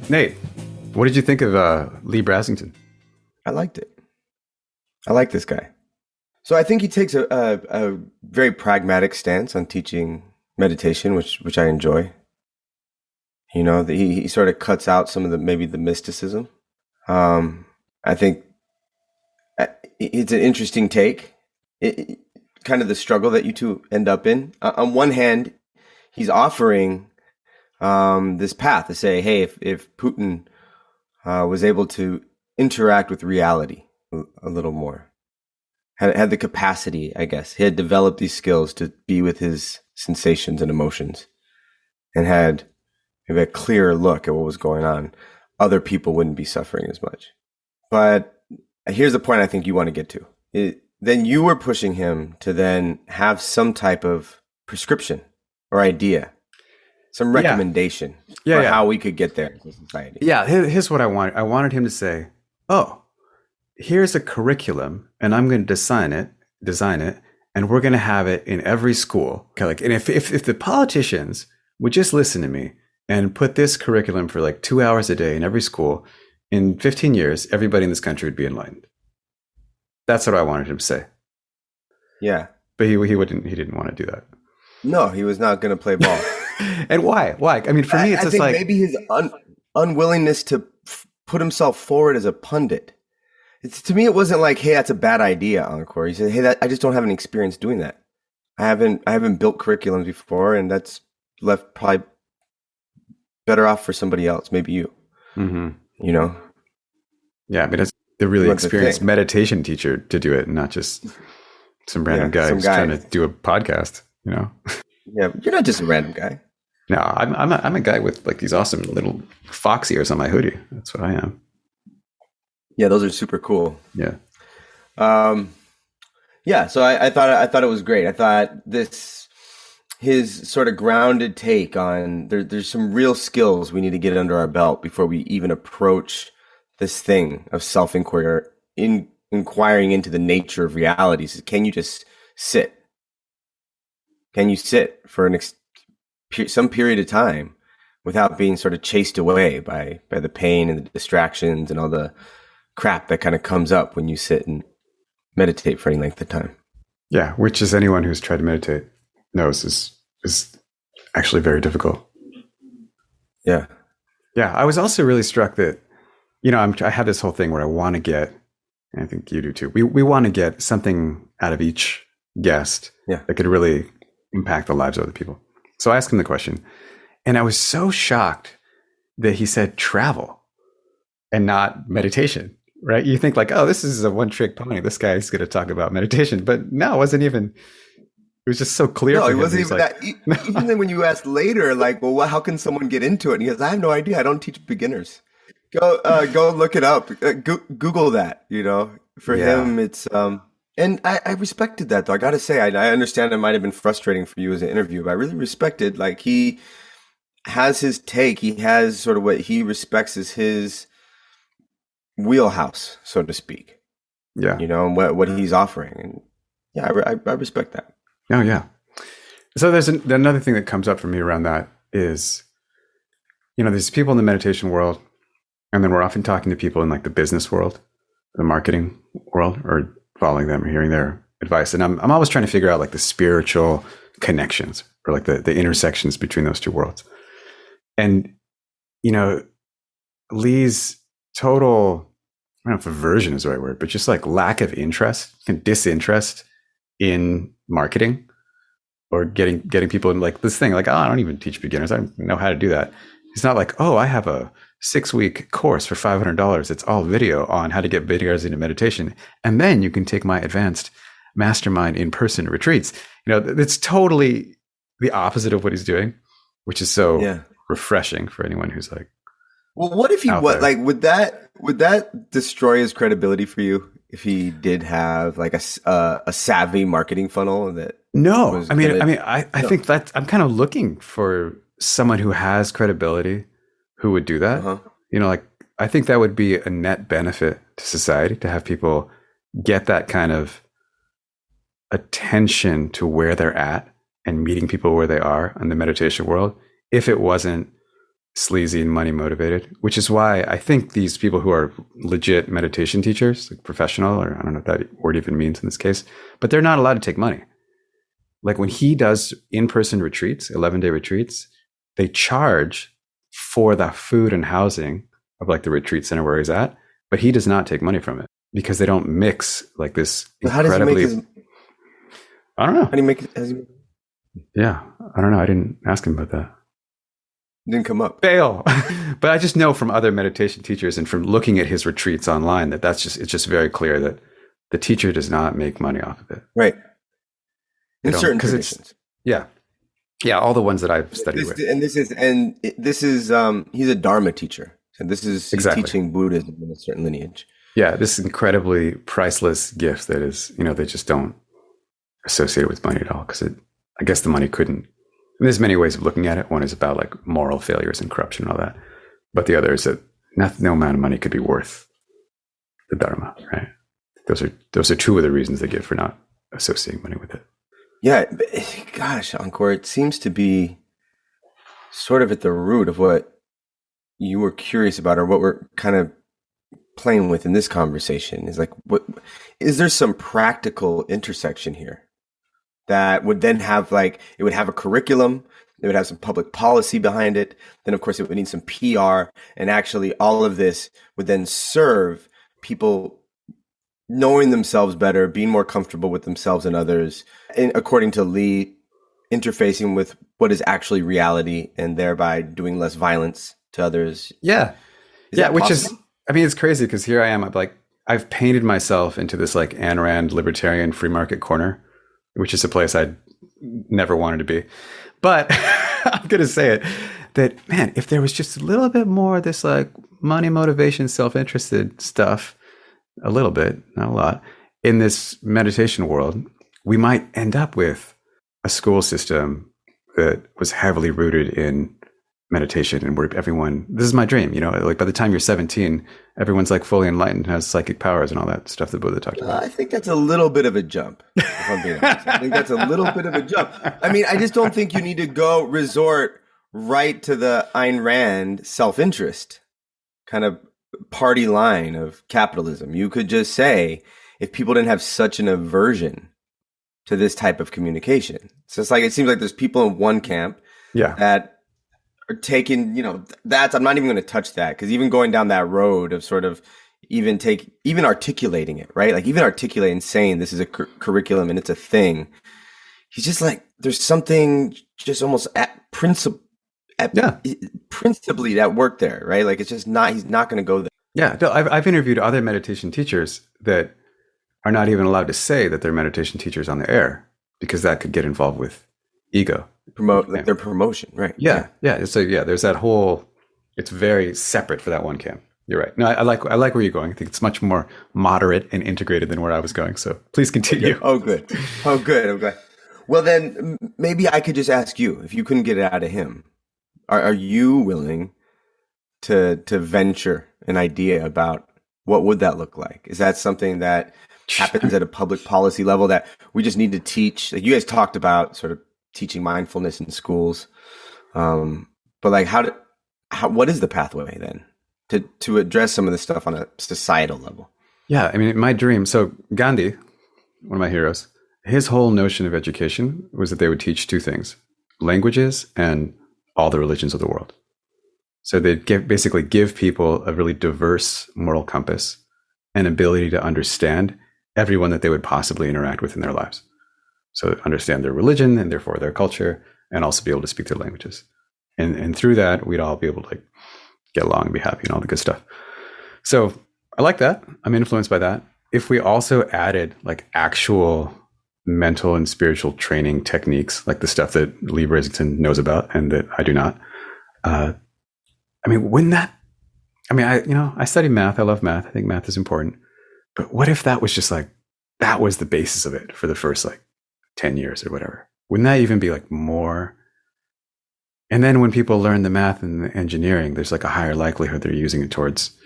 Nate, what did you think of Leigh Brasington? I liked it. I like this guy. So I think he takes a very pragmatic stance on teaching meditation, which I enjoy. You know, he sort of cuts out some of maybe the mysticism. I think it's an interesting take. Kind of the struggle that you two end up in. On one hand, he's offering this path to say, hey, if Putin was able to interact with reality a little more, had the capacity, I guess, he had developed these skills to be with his sensations and emotions, and had maybe a clearer look at what was going on, other people wouldn't be suffering as much. But here's the point I think you want to get to. Then you were pushing him to then have some type of prescription or idea, some recommendation for how we could get there as a society. Yeah, here's what I wanted. I wanted him to say, oh, here's a curriculum, and I'm going to design it, and we're going to have it in every school. Okay, and if the politicians would just listen to me and put this curriculum for 2 hours a day in every school, in 15 years, everybody in this country would be enlightened. That's what I wanted him to say. Yeah. But he didn't want to do that. No, he was not going to play ball. And why? I mean, for me, it's I think maybe his unwillingness to put himself forward as a pundit. To me, it wasn't like, hey, that's a bad idea, Ankur. He said, hey, I just don't have any experience doing that. I haven't built curriculums before, and that's left probably better off for somebody else, maybe you. Mm-hmm. You know? Yeah, I mean, it's the really experienced meditation teacher to do it, and not just some random guy who's trying to do a podcast, you know? Yeah, you're not just a random guy. No, I'm a guy with these awesome little fox ears on my hoodie. That's what I am. Yeah, those are super cool. Yeah. Yeah, so I thought it was great. I thought his sort of grounded take on there's some real skills we need to get under our belt before we even approach this thing of self-inquiry, inquiring into the nature of realities. Can you just sit? Can you sit for some period of time without being sort of chased away by the pain and the distractions and all the crap that kind of comes up when you sit and meditate for any length of time? Yeah, which is anyone who's tried to meditate knows is actually very difficult. Yeah. Yeah, I was also really struck that, I have this whole thing where I want to get, and I think you do too, we want to get something out of each guest that could really impact the lives of other people. So I asked him the question, and I was so shocked that he said travel and not meditation, right? You think this is a one-trick pony. This guy's going to talk about meditation. But no, it wasn't even, it was just so clear. No, it wasn't even that. Even then when you asked later, well, how can someone get into it? And he goes, I have no idea. I don't teach beginners. Go look it up. Google that, For him, it's, and I respected that, though. I got to say, I understand it might have been frustrating for you as an interview, but I really respected, he has his take. He has sort of what he respects as his wheelhouse, so to speak. Yeah. And what he's offering. And yeah, I respect that. Oh, yeah. So there's another thing that comes up for me around that is, there's people in the meditation world, and then we're often talking to people in the business world, the marketing world, or following them or hearing their advice. And I'm always trying to figure out the spiritual connections or the intersections between those two worlds. And, Leigh's total, I don't know if aversion is the right word, but just lack of interest and disinterest in marketing or getting people in this thing, I don't even teach beginners. I don't know how to do that. It's not I have a 6-week course for $500. It's all video on how to get beginners into meditation. And then you can take my advanced mastermind in-person retreats. It's totally the opposite of what he's doing, which is so refreshing for anyone who's well, what if he would that destroy his credibility for you if he did have a savvy marketing funnel that? No, I think that I'm kind of looking for someone who has credibility who would do that. Uh-huh. I think that would be a net benefit to society to have people get that kind of attention to where they're at and meeting people where they are in the meditation world. If it wasn't sleazy and money motivated, which is why I think these people who are legit meditation teachers, like professional, or I don't know what that word even means in this case, but they're not allowed to take money. Like when he does in-person retreats, 11-day retreats, they charge for the food and housing of like the retreat center where he's at, but he does not take money from it because they don't mix like this incredibly. How does he make his, I don't know. how do you make it? Yeah, I don't know. I didn't ask him about that. Didn't come up. Fail. But I just know from other meditation teachers and from looking at his retreats online that it's just very clear that the teacher does not make money off of it. Right. In certain traditions. Yeah, all the ones that I've studied with. And this is he's a Dharma teacher. So he's teaching Buddhism in a certain lineage. Yeah, this incredibly priceless gift that is, they just don't associate it with money at all because I guess the money couldn't. And there's many ways of looking at it. One is about like moral failures and corruption and all that. But the other is that no amount of money could be worth the Dharma, right? Those are two of the reasons they give for not associating money with it. Yeah, gosh, Ankur, it seems to be sort of at the root of what you were curious about, or what we're kind of playing with in this conversation. Is like, is there some practical intersection here that would then have it would have a curriculum, it would have some public policy behind it, then of course it would need some PR, and actually all of this would then serve people knowing themselves better, being more comfortable with themselves and others, and according to Leigh, interfacing with what is actually reality and thereby doing less violence to others. Yeah. Which is, it's crazy because here I am, I've painted myself into this like Ayn Rand libertarian free market corner, which is a place I'd never wanted to be. But I'm going to say it, that, man, if there was just a little bit more of this like money motivation, self-interested stuff, a little bit, not a lot, in this meditation world, we might end up with a school system that was heavily rooted in meditation and where everyone, this is my dream, like by the time you're 17, everyone's like fully enlightened and has psychic powers and all that stuff that Buddha talked about. I think that's a little bit of a jump, if I'm being honest. I think that's a little bit of a jump. I just don't think you need to resort right to the Ayn Rand self-interest kind of party line of capitalism. You could just say, if people didn't have such an aversion to this type of communication, so it's like, it seems like there's people in one camp that are taking, I'm not even going to touch that, because even going down that road of sort of even articulating it, right? Like even articulating, saying this is a curriculum and it's a thing. He's just like, there's something just almost principally that work there, right? Like it's just not, he's not going to go there. Yeah. I've interviewed other meditation teachers that are not even allowed to say that they're meditation teachers on the air because that could get involved with ego. Their promotion, right? Yeah. So there's that whole, it's very separate for that one camp. You're right. No, I like where you're going. I think it's much more moderate and integrated than where I was going. So please continue. Okay. Oh, good. I'm glad. Well, then maybe I could just ask you, if you couldn't get it out of him, are you willing to venture an idea about what would that look like? Is that something that happens at a public policy level that we just need to teach? Like you guys talked about sort of teaching mindfulness in schools, but like what is the pathway then to address some of this stuff on a societal level? Yeah, my dream. So Gandhi, one of my heroes, his whole notion of education was that they would teach two things: languages and all the religions of the world. So they'd basically give people a really diverse moral compass and ability to understand everyone that they would possibly interact with in their lives. So understand their religion and therefore their culture, and also be able to speak their languages. And through that, we'd all be able to like get along and be happy and all the good stuff. So I like that. I'm influenced by that. If we also added like actual mental and spiritual training techniques, like the stuff that Leigh Brasington knows about and that I do not, wouldn't that, I study math. I love math. I think math is important. But what if that was just like, that was the basis of it for the first like 10 years or whatever? Wouldn't that even be like more? And then when people learn the math and the engineering, there's like a higher likelihood they're using it towards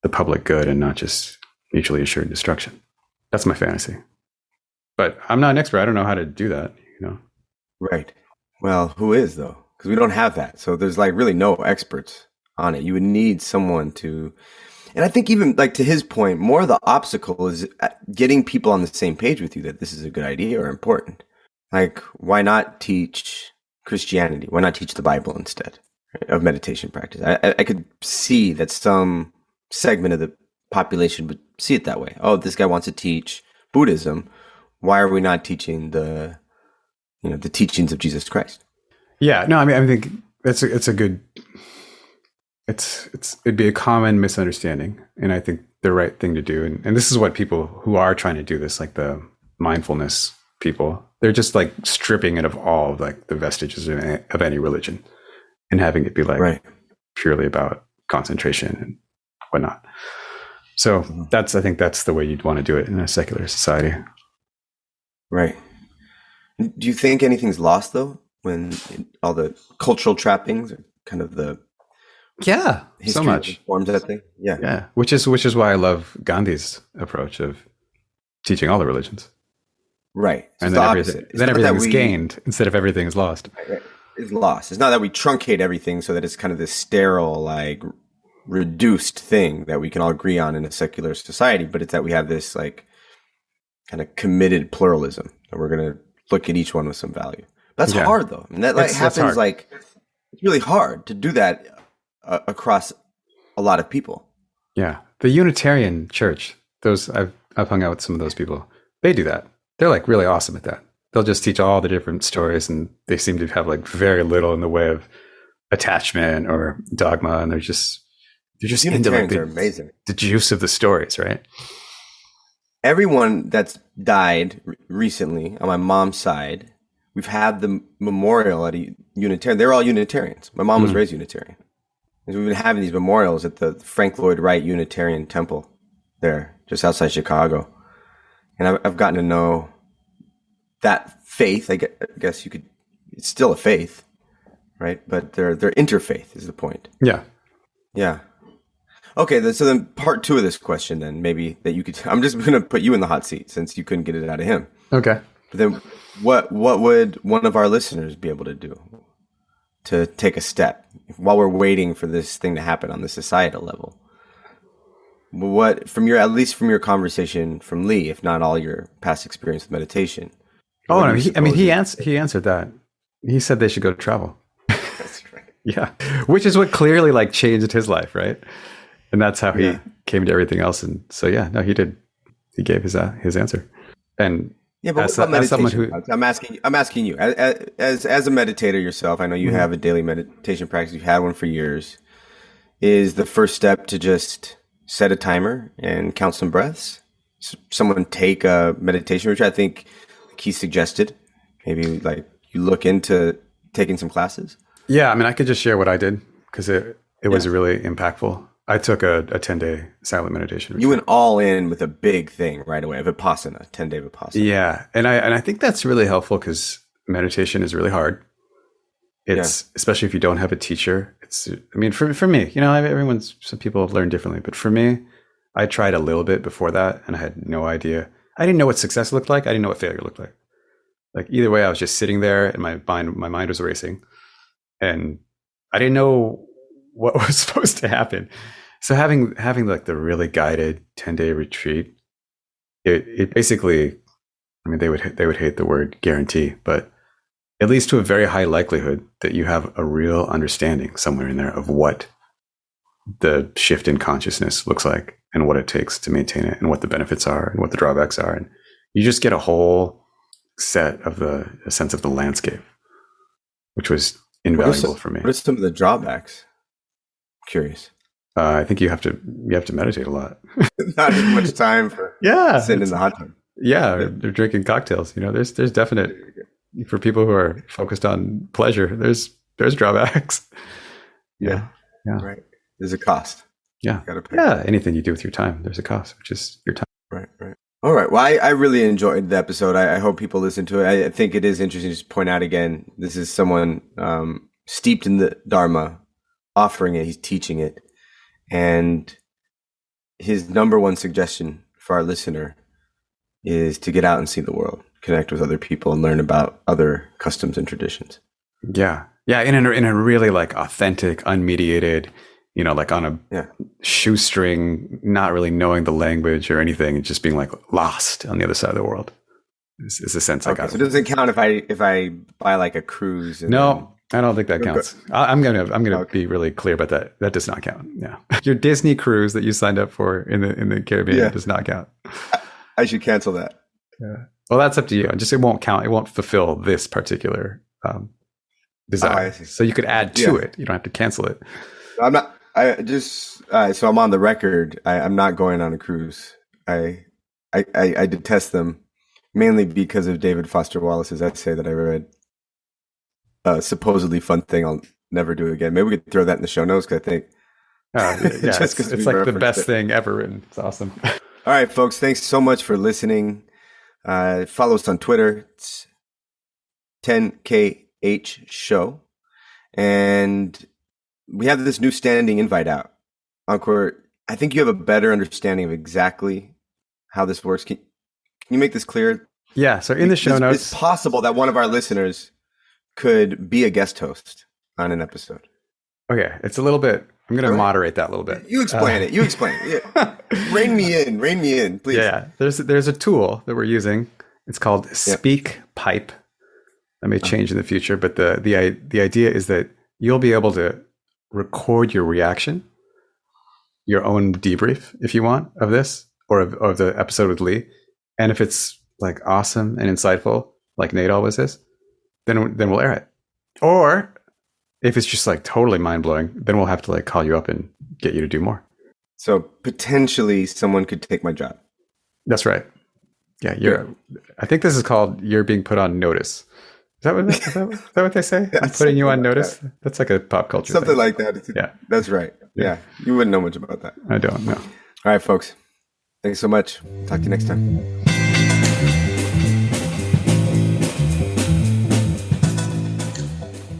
the public good and not just mutually assured destruction. That's my fantasy. But I'm not an expert. I don't know how to do that, Right. Well, who is though? because we don't have that. So there's like really no experts on it. You would need someone to, and I think even like to his point, more of the obstacle is getting people on the same page with you that this is a good idea or important. Like, why not teach Christianity? Why not teach the Bible instead of meditation practice? I could see that some segment of the population would see it that way. Oh, this guy wants to teach Buddhism. Why are we not teaching the teachings of Jesus Christ? Yeah, no, I mean, I think it's a good, it'd be a common misunderstanding, and I think the right thing to do. And this is what people who are trying to do this, like the mindfulness people, they're just like stripping it of all of like the vestiges of any religion and having it be like purely about concentration and whatnot. So I think that's the way you'd want to do it in a secular society. Right. Do you think anything's lost though, when all the cultural trappings are kind of the so much forms that thing? Yeah. Which is why I love Gandhi's approach of teaching all the religions. Right. So and then everything is gained instead of everything is lost. Right. It's lost. It's not that we truncate everything so that it's kind of this sterile, like reduced thing that we can all agree on in a secular society, but it's that we have this like kind of committed pluralism that we're going to look at each one with some value. That's hard though. I mean, that like happens like it's really hard to do that across a lot of people. Yeah. The Unitarian Church, those I've hung out with some of those people. They do that. They're like really awesome at that. They'll just teach all the different stories, and they seem to have like very little in the way of attachment or dogma, and they're just into like are amazing. The juice of the stories, right? Everyone that's died recently on my mom's side, we've had the memorial at a Unitarian. They're all Unitarians. My mom was raised Unitarian. And we've been having these memorials at the Frank Lloyd Wright Unitarian Temple there, just outside Chicago. And I've gotten to know that faith. I guess you could, it's still a faith, right? But they're interfaith is the point. Yeah. Yeah. Okay. So then part two of this question, then maybe that you could, I'm just going to put you in the hot seat since you couldn't get it out of him. Okay. But then what would one of our listeners be able to do to take a step while we're waiting for this thing to happen on the societal level? What, at least from your conversation from Leigh, if not all your past experience with meditation? Oh, no, he answered that. He said they should go travel. That's right. Yeah. Which is what clearly like changed his life, right? And that's how he came to everything else. And so, he did. He gave his answer. And but what about meditation? I'm asking you as a meditator yourself. I know you have a daily meditation practice. You've had one for years. Is the first step to just set a timer and count some breaths? Someone take a meditation retreat. I think he suggested maybe like you look into taking some classes. Yeah, I mean, I could just share what I did because it was really impactful. I took a 10-day silent meditation retreat. You went all in with a big thing right away, Vipassana, 10-day Vipassana. Yeah, and I think that's really helpful because meditation is really hard. It's especially if you don't have a teacher. For me, some people learn differently, but for me, I tried a little bit before that and I had no idea. I didn't know what success looked like. I didn't know what failure looked like. Like either way, I was just sitting there and my mind was racing and I didn't know what was supposed to happen. So having like the really guided 10-day retreat, it basically, I mean, they would hate the word guarantee, but at least to a very high likelihood that you have a real understanding somewhere in there of what the shift in consciousness looks like and what it takes to maintain it and what the benefits are and what the drawbacks are. And you just get a whole set of a sense of the landscape, which was invaluable for me. What are some of the drawbacks? I'm curious. I think you have to meditate a lot. Not as much time for sitting in the hot tub. Yeah, they're drinking cocktails. There's definite, for people who are focused on pleasure, there's drawbacks. Yeah. Right. There's a cost. Yeah. You gotta pay. Yeah. Anything you do with your time, there's a cost, which is your time. Right. All right. Well, I really enjoyed the episode. I hope people listen to it. I think it is interesting to just point out again, this is someone steeped in the Dharma, offering it, he's teaching it. And his number one suggestion for our listener is to get out and see the world, connect with other people and learn about other customs and traditions. Yeah. Yeah, in a really like authentic, unmediated, like on a shoestring, not really knowing the language or anything, and just being like lost on the other side of the world is the sense I got. So it doesn't count if I buy like a cruise. No, I don't think that counts. I'm gonna be really clear about that. That does not count. Yeah, your Disney cruise that you signed up for in the Caribbean does not count. I should cancel that. Yeah. Well, that's up to you. Just it won't count. It won't fulfill this particular desire. So you could add to it. You don't have to cancel it. I'm not. So I'm on the record. I'm not going on a cruise. I detest them, mainly because of David Foster Wallace's essay that I read. Supposedly fun thing I'll never do again. Maybe we could throw that in the show notes, because I think it's like the best thing ever written. It's awesome. All right, folks. Thanks so much for listening. Follow us on Twitter. It's 10KH Show. And we have this new standing invite out. Ankur, I think you have a better understanding of exactly how this works. Can you make this clear? Yeah. So in the show notes, it's possible that one of our listeners could be a guest host on an episode. Okay. It's a little bit, I'm going to moderate that a little bit. You explain it. Yeah. Rein me in, please. Yeah. There's a tool that we're using. It's called Speak Pipe. That may change in the future, but the idea is that you'll be able to record your reaction, your own debrief, if you want, of this or of the episode with Leigh. And if it's like awesome and insightful, like Nate always is, then we'll air it. Or if it's just like totally mind blowing, then we'll have to like call you up and get you to do more. So potentially someone could take my job. That's right. Yeah, I think this is called you're being put on notice. Is that what they say? I'm putting you on notice. That's like a pop culture something thing. Like that. Yeah, that's right. Yeah, you wouldn't know much about that. I don't know. All right, folks. Thanks so much. Talk to you next time.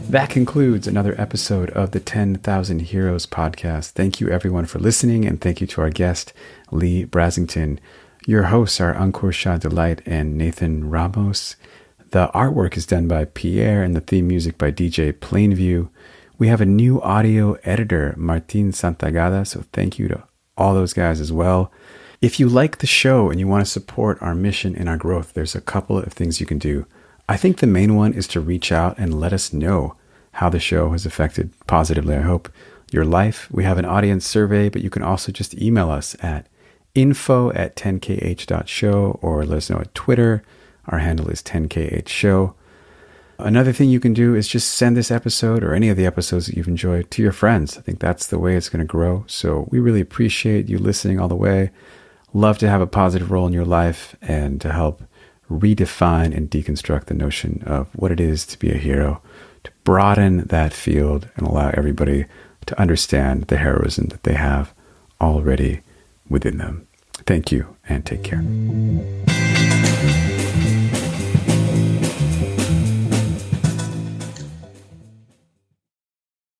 That concludes another episode of the 10,000 Heroes podcast. Thank you everyone for listening, and thank you to our guest, Leigh Brasington. Your hosts are Ankur Shah Delight and Nathan Ramos. The artwork is done by Pierre and the theme music by DJ Plainview. We have a new audio editor, Martin Santagada, so thank you to all those guys as well. If you like the show and you want to support our mission and our growth, there's a couple of things you can do. I think the main one is to reach out and let us know how the show has affected positively, I hope, your life. We have an audience survey, but you can also just email us at info@10kh.show or let us know at Twitter. Our handle is 10kh show. Another thing you can do is just send this episode or any of the episodes that you've enjoyed to your friends. I think that's the way it's going to grow. So we really appreciate you listening all the way. Love to have a positive role in your life and to help redefine and deconstruct the notion of what it is to be a hero, to broaden that field and allow everybody to understand the heroism that they have already within them. Thank you and take care.